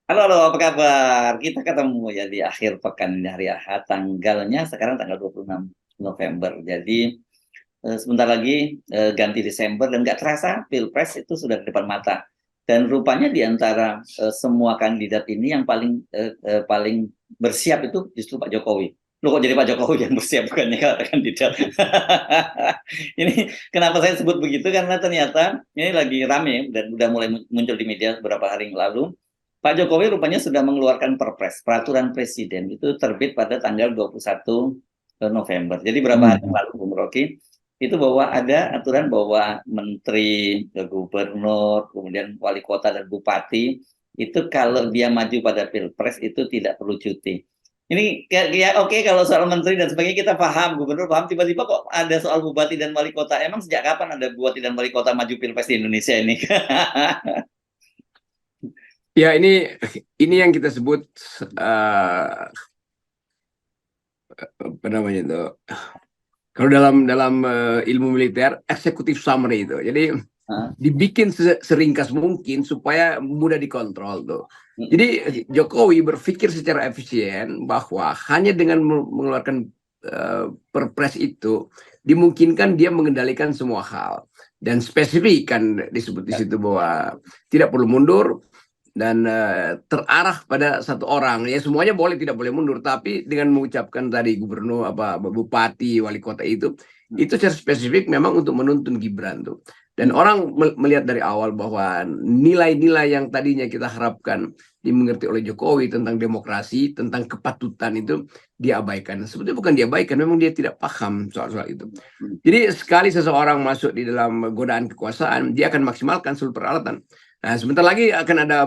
Halo, halo, apa kabar? Kita ketemu ya di akhir pekan ini hari Ahad, tanggalnya sekarang tanggal 26 November. Jadi sebentar lagi ganti Desember dan nggak terasa Pilpres itu sudah di depan mata. Dan rupanya di antara semua kandidat ini yang paling bersiap itu justru Pak Jokowi. Loh kok jadi Pak Jokowi yang bersiap bukannya kandidat? Ini kenapa saya sebut begitu karena ternyata ini lagi rame dan udah mulai muncul di media beberapa hari yang lalu. Pak Jokowi rupanya sudah mengeluarkan Perpres, peraturan presiden itu terbit pada tanggal 21 November. Jadi berapa hari yang Hmm. lalu, Bung Rocky, itu bahwa ada aturan bahwa menteri, gubernur, kemudian wali kota dan bupati itu kalau dia maju pada pilpres itu tidak perlu cuti. Ini ya oke kalau soal menteri dan sebagainya kita paham, gubernur paham, tiba-tiba kok ada soal bupati dan wali kota. Emang sejak kapan ada bupati dan wali kota maju pilpres di Indonesia ini? Ya, ini yang kita sebut eh, apa namanya itu? Kalau dalam ilmu militer, eksekutif summary itu. Jadi dibikin seringkas mungkin supaya mudah dikontrol tuh. Jadi Jokowi berpikir secara efisien bahwa hanya dengan mengeluarkan perpres itu dimungkinkan dia mengendalikan semua hal, dan spesifik kan disebut di situ bahwa tidak perlu mundur dan terarah pada satu orang. Ya semuanya boleh, tidak boleh mundur, tapi dengan mengucapkan tadi gubernur, apa, bupati, wali kota itu secara spesifik memang untuk menuntun Gibran tuh. Dan orang melihat dari awal bahwa nilai-nilai yang tadinya kita harapkan dimengerti oleh Jokowi tentang demokrasi, tentang kepatutan itu diabaikan. Sebetulnya bukan diabaikan, memang dia tidak paham soal-soal itu. Jadi sekali seseorang masuk di dalam godaan kekuasaan, dia akan maksimalkan seluruh peralatan. Nah, sebentar lagi akan ada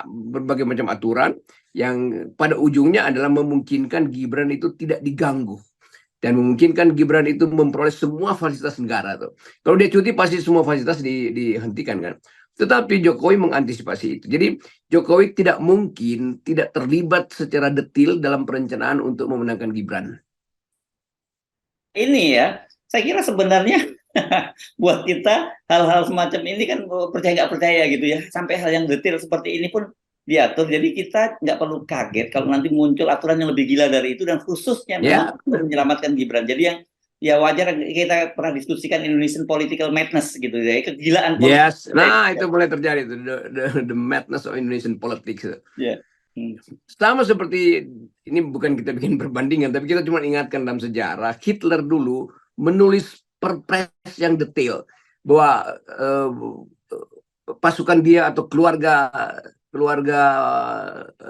berbagai macam aturan yang pada ujungnya adalah memungkinkan Gibran itu tidak diganggu dan memungkinkan Gibran itu memperoleh semua fasilitas negara tuh. Kalau dia cuti pasti semua fasilitas dihentikan kan. Tetapi Jokowi mengantisipasi itu. Jadi Jokowi tidak mungkin tidak terlibat secara detil dalam perencanaan untuk memenangkan Gibran. Ini ya, saya kira sebenarnya buat kita hal-hal semacam ini kan percaya nggak percaya gitu ya, sampai hal yang detail seperti ini pun diatur. Jadi kita nggak perlu kaget kalau nanti muncul aturan yang lebih gila dari itu dan khususnya memang Ya, untuk menyelamatkan Gibran. Jadi yang ya wajar kita pernah diskusikan Indonesian political madness gitu ya, kegilaan politik. yes. Nah, itu mulai terjadi itu the madness of Indonesian politics. Ya. Hmm. Sama seperti, ini bukan kita bikin perbandingan, tapi kita cuma ingatkan dalam sejarah Hitler dulu menulis perpres yang detail bahwa pasukan dia atau keluarga keluarga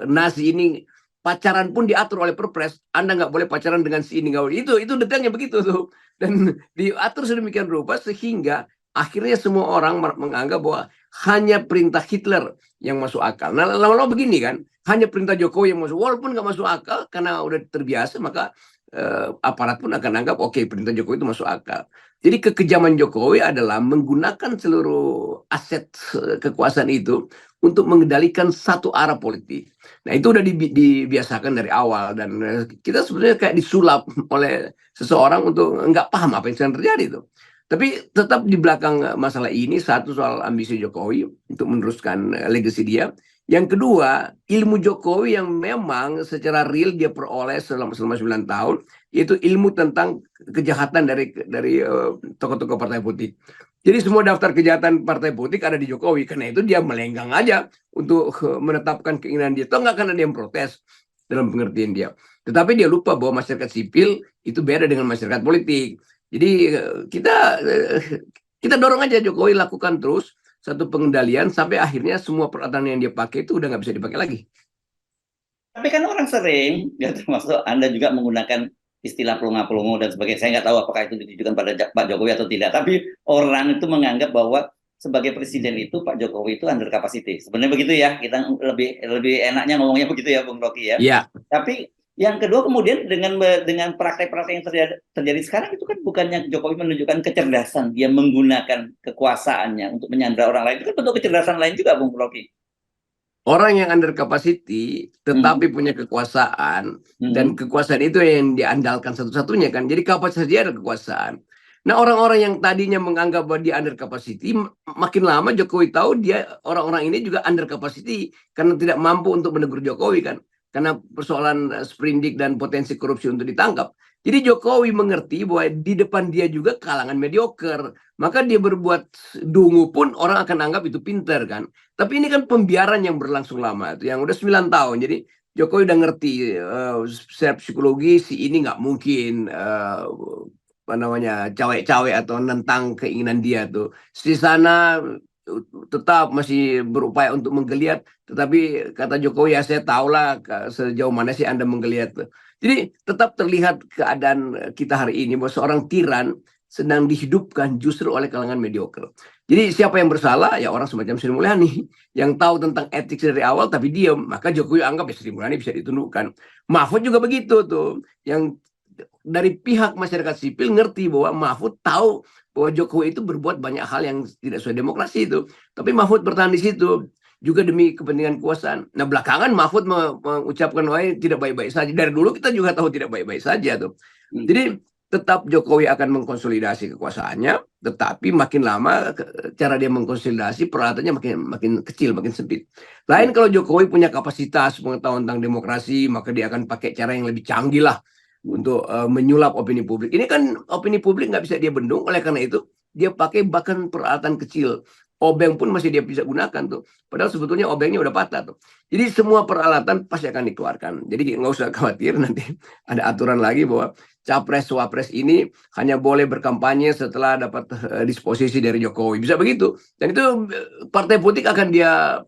Nazi ini pacaran pun diatur oleh perpres. Anda nggak boleh pacaran dengan si ini, nggak boleh. Itu detailnya begitu tuh, dan diatur sedemikian rupa sehingga akhirnya semua orang menganggap bahwa hanya perintah Hitler yang masuk akal. Nah, lama-lama begini kan, hanya perintah Jokowi yang masuk, walaupun nggak masuk akal karena udah terbiasa, maka aparat pun akan anggap oke, perintah Jokowi itu masuk akal. Jadi kekejaman Jokowi adalah menggunakan seluruh aset kekuasaan itu untuk mengendalikan satu arah politik. Nah, itu udah dibiasakan dari awal, dan kita sebenarnya kayak disulap oleh seseorang untuk nggak paham apa yang sedang terjadi itu. Tapi tetap di belakang masalah ini, satu soal ambisi Jokowi untuk meneruskan legacy dia. Yang kedua, ilmu Jokowi yang memang secara real dia peroleh selama 9 tahun, yaitu ilmu tentang kejahatan dari tokoh-tokoh partai politik. Jadi semua daftar kejahatan partai politik ada di Jokowi. Karena itu dia melenggang aja untuk menetapkan keinginan dia. Toh nggak akan ada yang protes dalam pengertian dia. Tetapi dia lupa bahwa masyarakat sipil itu beda dengan masyarakat politik. Jadi kita dorong aja Jokowi lakukan terus satu pengendalian sampai akhirnya semua peralatan yang dia pakai itu udah nggak bisa dipakai lagi. Tapi kan orang sering, ya termasuk Anda juga menggunakan istilah pelongo-pelongo dan sebagainya. Saya nggak tahu apakah itu ditujukan pada Pak Jokowi atau tidak. Tapi orang itu menganggap bahwa sebagai presiden itu Pak Jokowi itu under capacity. Sebenarnya begitu ya. Kita lebih lebih enaknya ngomongnya begitu ya, Bung Rocky ya. Ya, Tapi yang kedua kemudian dengan praktek-praktek yang terjadi sekarang itu kan bukannya Jokowi menunjukkan kecerdasan, dia menggunakan kekuasaannya untuk menyandra orang lain. Itu kan bentuk kecerdasan lain juga, Bung Rocky. orang yang under capacity tetapi Hmm. punya kekuasaan, dan Hmm. kekuasaan itu yang diandalkan satu-satunya kan. Jadi kapasitas dia ada kekuasaan. Nah, orang-orang yang tadinya menganggap bahwa dia under capacity, makin lama Jokowi tahu dia orang-orang ini juga under capacity karena tidak mampu untuk menegur Jokowi kan. Karena persoalan sprindik dan potensi korupsi untuk ditangkap. Jadi Jokowi mengerti bahwa di depan dia juga kalangan mediocre. Maka dia berbuat dungu pun orang akan anggap itu pinter kan. Tapi ini kan pembiaran yang berlangsung lama. Itu yang udah 9 tahun. Jadi Jokowi udah ngerti secara psikologi si ini nggak mungkin apa namanya cawe-cawe atau nentang keinginan dia tuh. Di sana tetap masih berupaya untuk menggeliat, tetapi kata Jokowi ya saya tahulah sejauh mana sih Anda menggeliat tuh. Jadi tetap terlihat keadaan kita hari ini bahwa seorang tiran sedang dihidupkan justru oleh kalangan mediocre. Jadi siapa yang bersalah ya orang semacam Sri Mulyani yang tahu tentang etik dari awal tapi diam, maka Jokowi anggap ya Sri Mulyani bisa ditundukkan. Mahfud juga begitu tuh, yang dari pihak masyarakat sipil ngerti bahwa Mahfud tahu bahwa Jokowi itu berbuat banyak hal yang tidak sesuai demokrasi itu. Tapi Mahfud bertahan di situ juga demi kepentingan kekuasaan. Nah belakangan Mahfud mengucapkan wah tidak baik-baik saja. Dari dulu kita juga tahu tidak baik-baik saja tuh. Jadi tetap Jokowi akan mengkonsolidasi kekuasaannya, tetapi makin lama cara dia mengkonsolidasi peralatannya makin kecil, makin sempit. Lain kalau Jokowi punya kapasitas pengetahuan tentang demokrasi, maka dia akan pakai cara yang lebih canggih lah untuk menyulap opini publik. Ini kan opini publik nggak bisa dia bendung, oleh karena itu dia pakai bahkan peralatan kecil. Obeng pun masih dia bisa gunakan tuh. Padahal sebetulnya obengnya udah patah tuh. Jadi semua peralatan pasti akan dikeluarkan. Jadi nggak usah khawatir nanti ada aturan lagi bahwa capres-wapres ini hanya boleh berkampanye setelah dapat disposisi dari Jokowi. Bisa begitu. Dan itu partai politik akan dia,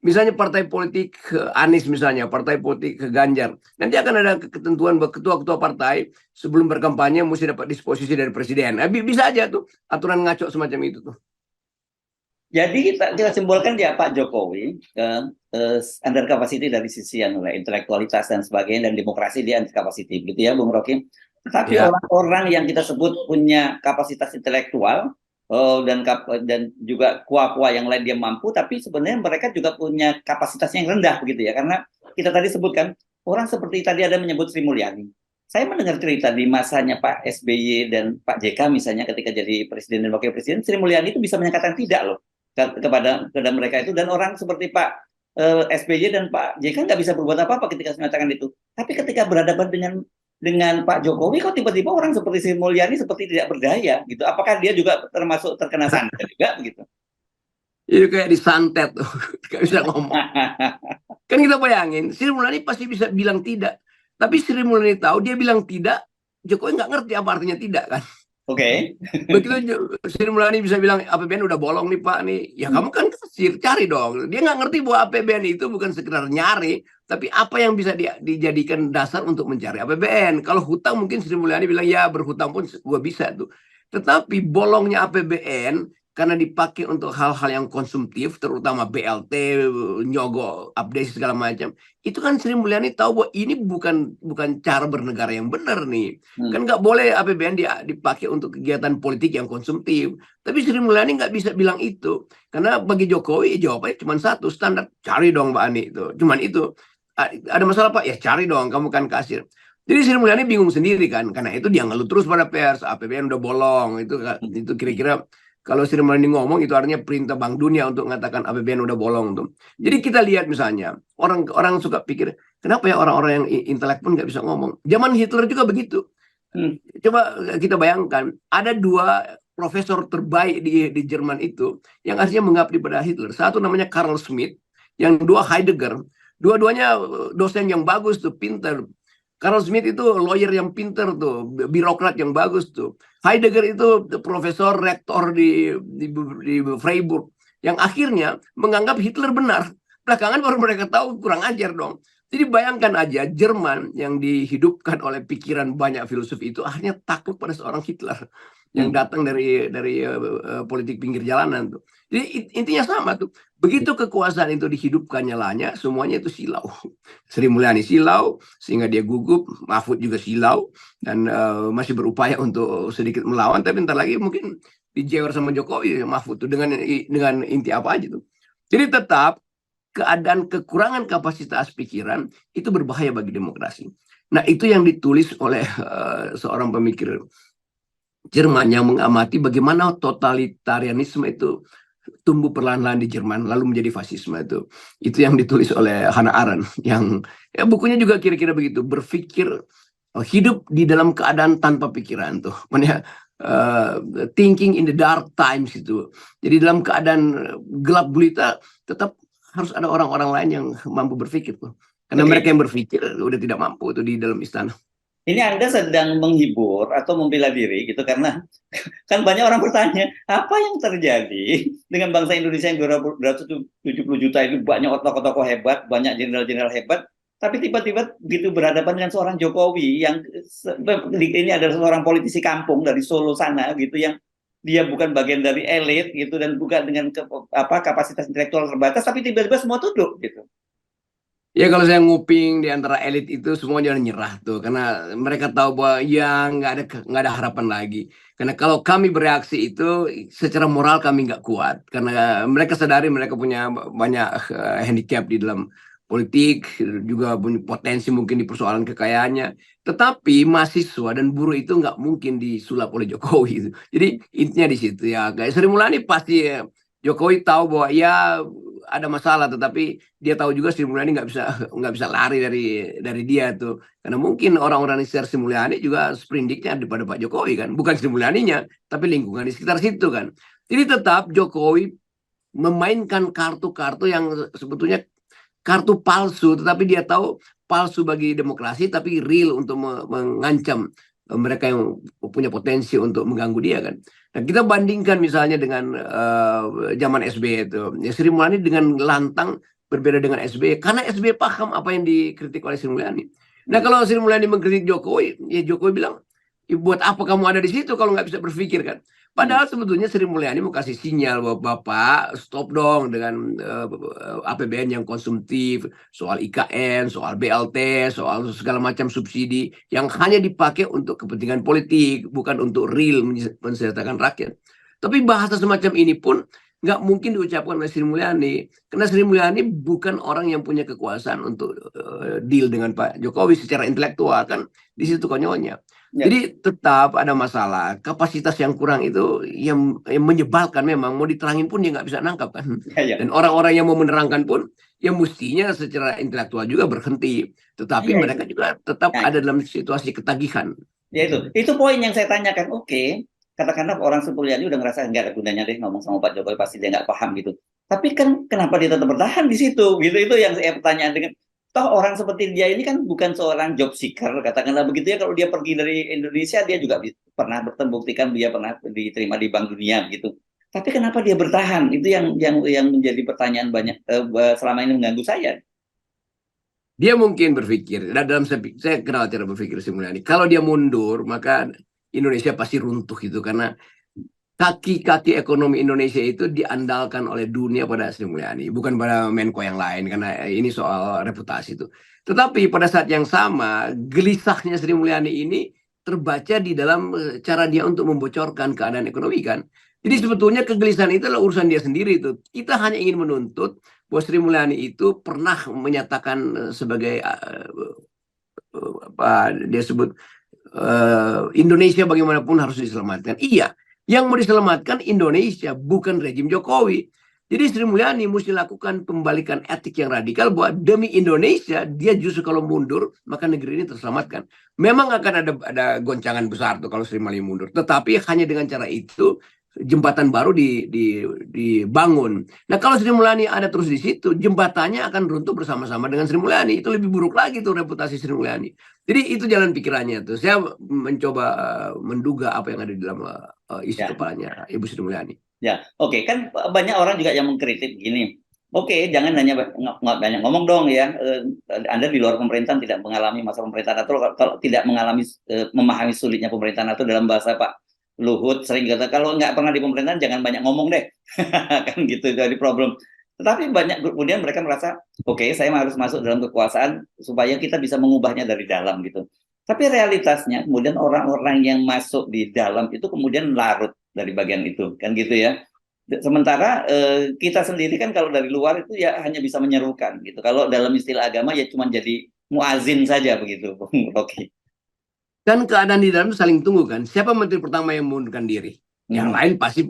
misalnya partai politik Anies misalnya, partai politik Ganjar. Nanti akan ada ketentuan bahwa ketua-ketua partai sebelum berkampanye mesti dapat disposisi dari presiden. Bisa aja tuh aturan ngaco semacam itu tuh. Jadi kita simpulkan ya Pak Jokowi under capacity dari sisi yang intelektualitas dan sebagainya, dan demokrasi dia under capacity, gitu ya Bung Rocky. Tapi orang-orang yang kita sebut punya kapasitas intelektual dan juga kuah-kuah yang lain dia mampu, tapi sebenarnya mereka juga punya kapasitas yang rendah begitu ya. Karena kita tadi sebutkan orang seperti tadi ada menyebut Sri Mulyani. Saya mendengar cerita di masanya Pak SBY dan Pak JK misalnya ketika jadi presiden dan wakil presiden, Sri Mulyani itu bisa menyatakan tidak loh kepada mereka itu, dan orang seperti Pak SBY dan Pak JK nggak bisa berbuat apa-apa ketika menyatakan itu. Tapi ketika berhadapan dengan Pak Jokowi, kok tiba-tiba orang seperti Sri Mulyani seperti tidak berdaya gitu. Apakah dia juga termasuk terkena santet juga begitu? Itu kayak disantet tuh, nggak bisa ngomong. Kan kita bayangin, Sri Mulyani pasti bisa bilang tidak. Tapi Sri Mulyani tahu dia bilang tidak, Jokowi nggak ngerti apa artinya tidak kan. Oke. Begitu Sri Mulyani bisa bilang APBN udah bolong nih Pak nih, ya kamu kan kasir, cari dong. Dia nggak ngerti bahwa APBN itu bukan sekedar nyari, tapi apa yang bisa dijadikan dasar untuk mencari APBN. Kalau hutang mungkin Sri Mulyani bilang ya berhutang pun gue bisa tuh. Tetapi bolongnya APBN karena dipakai untuk hal-hal yang konsumtif, terutama BLT, nyogok, update segala macam. Itu kan Sri Mulyani tahu bahwa ini bukan cara bernegara yang benar nih. Kan nggak boleh APBN dipakai untuk kegiatan politik yang konsumtif. Tapi Sri Mulyani nggak bisa bilang itu. Karena bagi Jokowi jawabannya cuma satu, standar. Cari dong Mbak Ani. Itu. Cuman itu. Ada masalah Pak? Ya cari dong, kamu kan kasir. Jadi Sri Mulyani bingung sendiri kan. Karena itu dia ngeluh terus pada pers. APBN udah bolong. Itu kira-kira kalau Sri Mulyani ngomong itu artinya perintah Bank Dunia untuk mengatakan APBN udah bolong tuh. Jadi kita lihat misalnya orang suka pikir kenapa ya orang-orang yang intelek pun nggak bisa ngomong. Zaman Hitler juga begitu. Coba kita bayangkan ada 2 profesor terbaik di Jerman itu yang artinya mengabdi pada Hitler. Satu namanya Carl Schmitt, yang kedua Heidegger. Dua-duanya dosen yang bagus tuh, pinter. Carl Schmitt itu lawyer yang pinter tuh, birokrat yang bagus tuh. Heidegger itu profesor rektor di Freiburg yang akhirnya menganggap Hitler benar. Belakangan baru mereka tahu kurang ajar dong. Jadi bayangkan aja Jerman yang dihidupkan oleh pikiran banyak filsuf itu akhirnya takut pada seorang Hitler yang datang dari politik pinggir jalanan tuh. Jadi intinya sama tuh. Begitu kekuasaan itu dihidupkan nyalanya, semuanya itu silau. Sri Mulyani silau sehingga dia gugup, Mahfud juga silau dan masih berupaya untuk sedikit melawan, tapi bentar lagi mungkin dijewer sama Jokowi Mahfud tuh dengan inti apa aja tuh. Jadi tetap keadaan kekurangan kapasitas pikiran itu berbahaya bagi demokrasi. Nah itu yang ditulis oleh seorang pemikir Jerman yang mengamati bagaimana totalitarianisme itu tumbuh perlahan-lahan di Jerman lalu menjadi fasisme itu yang ditulis oleh Hannah Arendt yang ya bukunya juga kira-kira begitu, berpikir hidup di dalam keadaan tanpa pikiran tuh mana thinking in the dark times itu. Jadi dalam keadaan gelap gulita tetap harus ada orang-orang lain yang mampu berpikir tuh, karena mereka yang berpikir udah tidak mampu tuh di dalam istana. Ini Anda sedang menghibur atau membela diri gitu, karena kan banyak orang bertanya, apa yang terjadi dengan bangsa Indonesia yang 270 juta itu, banyak tokoh-tokoh hebat, banyak jenderal-jenderal hebat, tapi tiba-tiba begitu berhadapan dengan seorang Jokowi yang ini adalah seorang politisi kampung dari Solo sana gitu, yang dia bukan bagian dari elit gitu dan bukan dengan kapasitas intelektual terbatas, tapi tiba-tiba semua tunduk gitu. Ya kalau saya nguping di antara elit itu semua jangan nyerah tuh, karena mereka tahu bahwa ya nggak ada harapan lagi. Karena kalau kami bereaksi itu secara moral kami nggak kuat, karena mereka sadari mereka punya banyak handicap di dalam politik, juga punya potensi mungkin di persoalan kekayaannya. Tetapi mahasiswa dan buruh itu nggak mungkin disulap oleh Jokowi. Jadi intinya di situ ya. Kayak Sri Mulyani pasti Jokowi tahu bahwa ya ada masalah, tetapi dia tahu juga Sri Mulyani nggak bisa lari dari dia tuh, karena mungkin orang-orang di sekitar Sri Mulyani juga sprindiknya daripada Pak Jokowi kan, bukan Sri Mulyaninya tapi lingkungan di sekitar situ kan. Jadi tetap Jokowi memainkan kartu-kartu yang sebetulnya kartu palsu, tetapi dia tahu palsu bagi demokrasi tapi real untuk mengancam mereka yang punya potensi untuk mengganggu dia kan. Nah, kita bandingkan misalnya dengan zaman SBY itu, ya Sri Mulyani dengan lantang berbeda dengan SBY, karena SBY paham apa yang dikritik oleh Sri Mulyani. Nah, kalau Sri Mulyani mengkritik Jokowi, ya Jokowi bilang, buat apa kamu ada di situ kalau nggak bisa berpikir kan? Padahal sebetulnya Sri Mulyani mau kasih sinyal bahwa Bapak stop dong dengan APBN yang konsumtif, soal IKN, soal BLT, soal segala macam subsidi yang hanya dipakai untuk kepentingan politik, bukan untuk real mensejahterakan rakyat. Tapi bahasa semacam ini pun nggak mungkin diucapkan oleh Sri Mulyani, karena Sri Mulyani bukan orang yang punya kekuasaan untuk deal dengan Pak Jokowi secara intelektual kan, di situ konyolnya. Ya. Jadi tetap ada masalah, kapasitas yang kurang itu yang menyebalkan, memang mau diterangin pun dia nggak bisa nangkap kan. Ya. Dan orang-orang yang mau menerangkan pun ya mestinya secara intelektual juga berhenti, tetapi Ya, mereka juga tetap ada dalam situasi ketagihan. Ya itu poin yang saya tanyakan. Oke, katakanlah orang Sri Mulyani udah ngerasa nggak ada gunanya deh ngomong sama Pak Jokowi, pasti dia nggak paham gitu. Tapi kan kenapa dia tetap bertahan di situ gitu, itu yang saya pertanyaan. Dengan toh orang seperti dia ini kan bukan seorang job seeker, katakanlah begitu ya. Kalau dia pergi dari Indonesia, dia juga pernah buktikan dia pernah diterima di Bank Dunia gitu. Tapi kenapa dia bertahan? Itu yang menjadi pertanyaan banyak selama ini mengganggu saya. Dia mungkin berpikir, dalam saya kenal cara berpikir Sri Mulyani, kalau dia mundur maka Indonesia pasti runtuh gitu, karena kaki-kaki ekonomi Indonesia itu diandalkan oleh dunia pada Sri Mulyani, bukan pada Menko yang lain, karena ini soal reputasi itu. Tetapi pada saat yang sama, gelisahnya Sri Mulyani ini terbaca di dalam cara dia untuk membocorkan keadaan ekonomi kan. Jadi sebetulnya kegelisahan itu adalah urusan dia sendiri itu. Kita hanya ingin menuntut bahwa Sri Mulyani itu pernah menyatakan sebagai apa dia sebut Indonesia bagaimanapun harus diselamatkan. Iya, yang mau diselamatkan Indonesia, bukan rejim Jokowi. Jadi Sri Mulyani mesti lakukan pembalikan etik yang radikal bahwa demi Indonesia dia justru kalau mundur maka negeri ini terselamatkan. Memang akan ada goncangan besar tuh kalau Sri Mulyani mundur, tetapi hanya dengan cara itu jembatan baru dibangun. Nah kalau Sri Mulyani ada terus di situ, jembatannya akan runtuh bersama-sama dengan Sri Mulyani. Itu lebih buruk lagi tuh reputasi Sri Mulyani. Jadi itu jalan pikirannya tuh. Saya mencoba menduga apa yang ada di dalam isi kepalanya Ibu Sri Mulyani. Ya, oke. Kan banyak orang juga yang mengkritik gini. Oke, jangan hanya banyak ngomong dong ya. Anda di luar pemerintahan tidak mengalami masa pemerintahan, atau kalau tidak mengalami memahami sulitnya pemerintahan, atau dalam bahasa Pak Luhut sering kata, kalau nggak pernah di pemerintahan jangan banyak ngomong deh. Kan gitu dari problem. Tetapi banyak kemudian mereka merasa, oke, saya harus masuk dalam kekuasaan supaya kita bisa mengubahnya dari dalam gitu. Tapi realitasnya kemudian orang-orang yang masuk di dalam itu kemudian larut dari bagian itu, kan gitu ya. Sementara kita sendiri kan kalau dari luar itu ya hanya bisa menyerukan gitu. Kalau dalam istilah agama ya cuma jadi muazin saja begitu, Bung Rocky. kan keadaan di dalam saling tunggu kan. Siapa menteri pertama yang mengundurkan diri? Yang lain pasti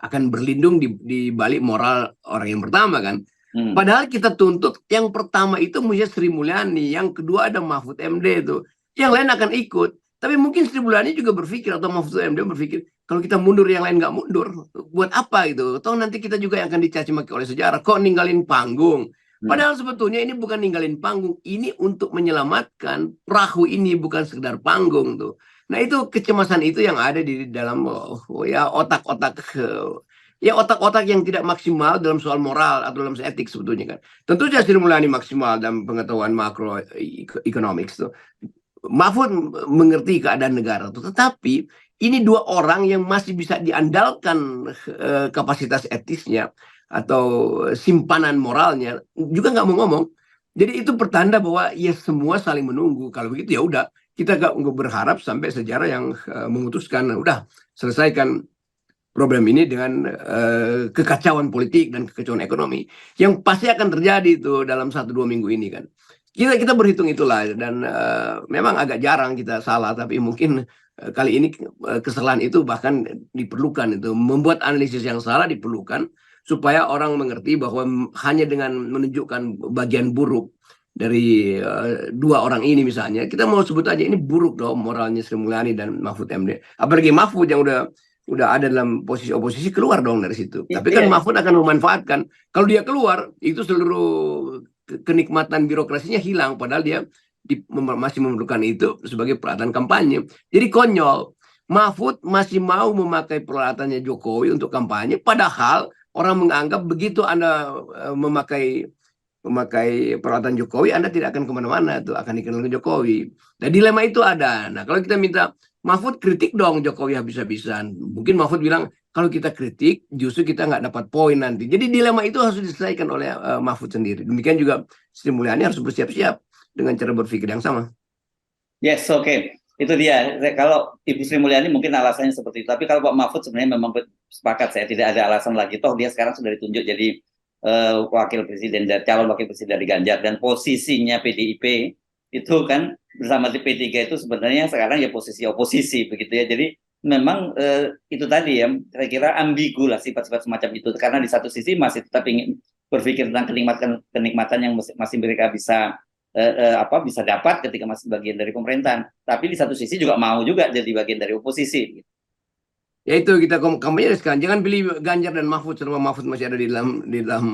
akan berlindung di balik moral orang yang pertama kan. Padahal kita tuntut yang pertama itu mestinya Sri Mulyani, yang kedua ada Mahfud MD itu. Yang lain akan ikut. Tapi mungkin Sri Mulyani juga berpikir atau Mahfud MD berpikir kalau kita mundur yang lain nggak mundur, buat apa gitu? Atau nanti kita juga yang akan dicaci maki oleh sejarah. Kok ninggalin panggung? Padahal sebetulnya ini bukan ninggalin panggung, ini untuk menyelamatkan perahu ini, bukan sekedar panggung tuh. Nah itu kecemasan itu yang ada di dalam ya otak-otak yang tidak maksimal dalam soal moral atau dalam soal etik sebetulnya kan. Tentu saja Sri Mulyani maksimal dalam pengetahuan makro economics tuh. Mahfud mengerti keadaan negara tuh, tetapi ini dua orang yang masih bisa diandalkan kapasitas etisnya atau simpanan moralnya juga nggak mau ngomong. Jadi itu pertanda bahwa ya semua saling menunggu. Kalau begitu ya udah, kita nggak berharap sampai sejarah yang memutuskan udah selesaikan problem ini dengan kekacauan politik dan kekacauan ekonomi yang pasti akan terjadi itu dalam 1-2 minggu ini kan. Kita berhitung itulah, dan memang agak jarang kita salah, tapi mungkin kali ini kesalahan itu bahkan diperlukan, itu membuat analisis yang salah diperlukan supaya orang mengerti bahwa hanya dengan menunjukkan bagian buruk dari dua orang ini misalnya, kita mau sebut aja ini buruk dong moralnya Sri Mulyani dan Mahfud MD. Apalagi Mahfud yang udah ada dalam posisi oposisi, keluar dong dari situ. Tapi kan Mahfud akan memanfaatkan. Kalau dia keluar, itu seluruh kenikmatan birokrasinya hilang. Padahal dia masih memerlukan itu sebagai peralatan kampanye. Jadi konyol. Mahfud masih mau memakai peralatannya Jokowi untuk kampanye. Padahal orang menganggap begitu Anda memakai peralatan Jokowi, Anda tidak akan kemana-mana, tuh akan dikenal Jokowi. Nah dilema itu ada. Nah kalau kita minta Mahfud kritik dong Jokowi habis-habisan, mungkin Mahfud bilang kalau kita kritik justru kita nggak dapat poin nanti. Jadi dilema itu harus diselesaikan oleh Mahfud sendiri. Demikian juga Sri Mulyani harus bersiap-siap dengan cara berpikir yang sama. Yes, oke. Itu dia. Kalau Ibu Sri Mulyani mungkin alasannya seperti itu. Tapi kalau Pak Mahfud sebenarnya memang sepakat, saya tidak ada alasan lagi. Toh dia sekarang sudah ditunjuk jadi wakil presiden dan calon wakil presiden dari Ganjar, dan posisinya PDIP itu kan bersama P3 itu sebenarnya sekarang ya posisi oposisi begitu ya. Jadi memang itu tadi ya, saya kira ambigu lah sifat-sifat semacam itu, karena di satu sisi masih tetap ingin berpikir tentang kenikmatan yang masih mereka bisa bisa dapat ketika masih bagian dari pemerintahan, tapi di satu sisi juga mau juga jadi bagian dari oposisi. Ya itu kita kampanye sekarang, jangan pilih Ganjar dan Mahfud selama Mahfud masih ada di dalam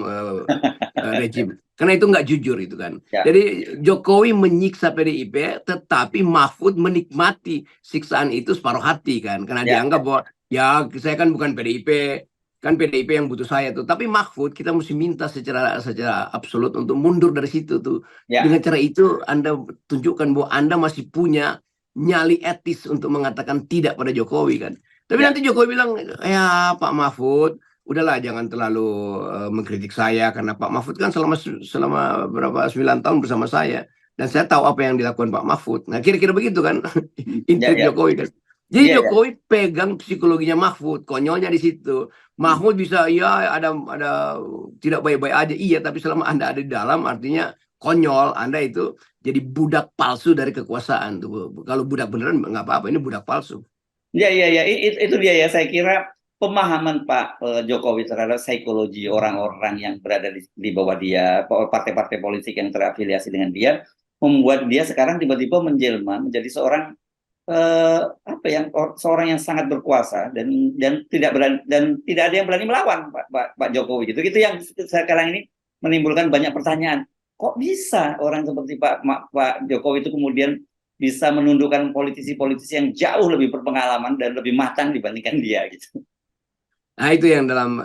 rejim, karena itu nggak jujur itu kan. Ya. Jadi Jokowi menyiksa PDIP, tetapi Mahfud menikmati siksaan itu separuh hati kan, karena dianggap bahwa ya saya kan bukan PDIP, kan PDIP yang butuh saya tuh. Tapi Mahfud kita mesti minta secara absolut untuk mundur dari situ tuh. Dengan cara itu Anda tunjukkan bahwa Anda masih punya nyali etis untuk mengatakan tidak pada Jokowi kan. Tapi nanti Jokowi bilang, ya Pak Mahfud, udahlah jangan terlalu mengkritik saya, karena Pak Mahfud kan selama berapa 9 tahun bersama saya, dan saya tahu apa yang dilakukan Pak Mahfud. Nah kira-kira begitu kan intrik Jokowi kan. Jadi Jokowi pegang psikologinya Mahfud, konyolnya di situ. Mahfud bisa ya ada tidak baik-baik aja, iya, tapi selama Anda ada di dalam artinya konyol, Anda itu jadi budak palsu dari kekuasaan tuh. Kalau budak beneran nggak apa-apa, ini budak palsu. Ya, itu dia ya. Saya kira pemahaman Pak Jokowi terhadap psikologi orang-orang yang berada di bawah dia, partai-partai politik yang terafiliasi dengan dia, membuat dia sekarang tiba-tiba menjelma menjadi seorang seorang yang sangat berkuasa dan tidak ada yang berani melawan Pak Jokowi gitu. Itu yang sekarang ini menimbulkan banyak pertanyaan. Kok bisa orang seperti Pak Jokowi itu kemudian bisa menundukkan politisi-politisi yang jauh lebih berpengalaman dan lebih matang dibandingkan dia gitu. Nah itu yang dalam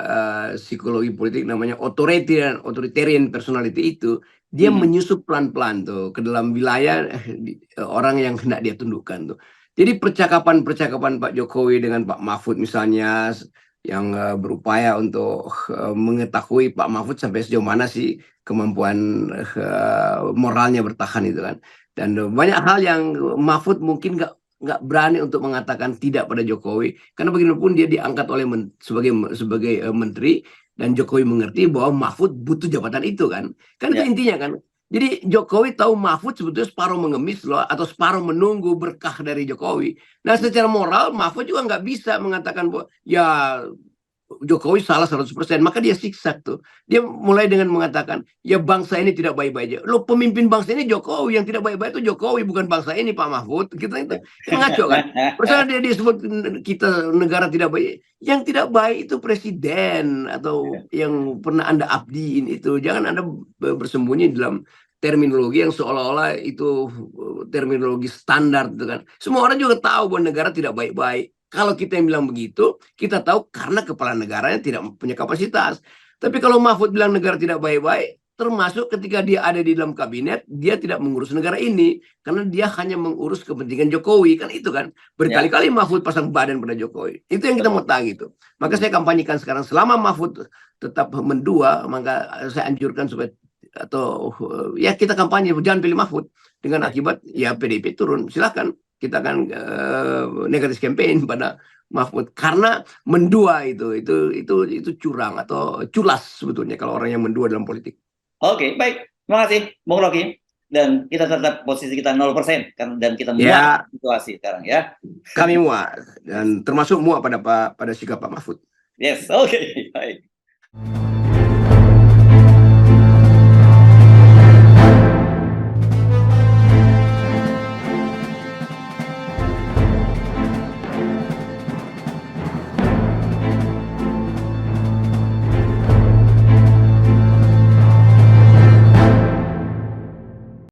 psikologi politik namanya authoritarian personality itu, dia menyusup pelan-pelan tuh ke dalam wilayah orang yang hendak dia tundukkan tuh. Jadi percakapan Pak Jokowi dengan Pak Mahfud misalnya, yang berupaya untuk mengetahui Pak Mahfud sampai sejauh mana sih kemampuan moralnya bertahan itu kan. Dan banyak hal yang Mahfud mungkin nggak berani untuk mengatakan tidak pada Jokowi, karena bagaimanapun dia diangkat oleh sebagai menteri, dan Jokowi mengerti bahwa Mahfud butuh jabatan itu kan itu intinya kan. Jadi Jokowi tahu Mahfud sebetulnya separuh mengemis loh, atau separuh menunggu berkah dari Jokowi. Nah secara moral Mahfud juga nggak bisa mengatakan bahwa ya Jokowi salah 100%, maka dia siksa tuh. Dia mulai dengan mengatakan, ya bangsa ini tidak baik-baik aja. Lo pemimpin bangsa ini Jokowi, yang tidak baik-baik itu Jokowi, bukan bangsa ini Pak Mahfud. Kita itu kan ngaco kan. Misalnya dia disebut kita negara tidak baik, yang tidak baik itu presiden atau yang pernah Anda abdiin itu. Jangan Anda bersembunyi dalam terminologi yang seolah-olah itu terminologi standar gitu kan. Semua orang juga tahu bahwa negara tidak baik-baik. Kalau kita yang bilang begitu, kita tahu karena kepala negaranya tidak punya kapasitas. Tapi kalau Mahfud bilang negara tidak baik-baik, termasuk ketika dia ada di dalam kabinet, dia tidak mengurus negara ini. Karena dia hanya mengurus kepentingan Jokowi. Kan itu kan. Berkali-kali Mahfud pasang badan pada Jokowi. Itu yang kita mau tahu gitu. Maka saya kampanyekan sekarang, selama Mahfud tetap mendua, maka saya anjurkan supaya, atau ya kita kampanye, jangan pilih Mahfud. Dengan akibat ya PDIP turun. Silahkan. Kita akan negatif campaign pada Mahfud karena mendua itu curang atau culas sebetulnya kalau orang yang mendua dalam politik. Oke, baik. Terima kasih, Bung Rocky. Dan kita tetap posisi kita 0% dan kita muak Ya, situasi sekarang ya. kami muak dan termasuk muak pada sikap Pak Mahfud. Yes, oke, baik.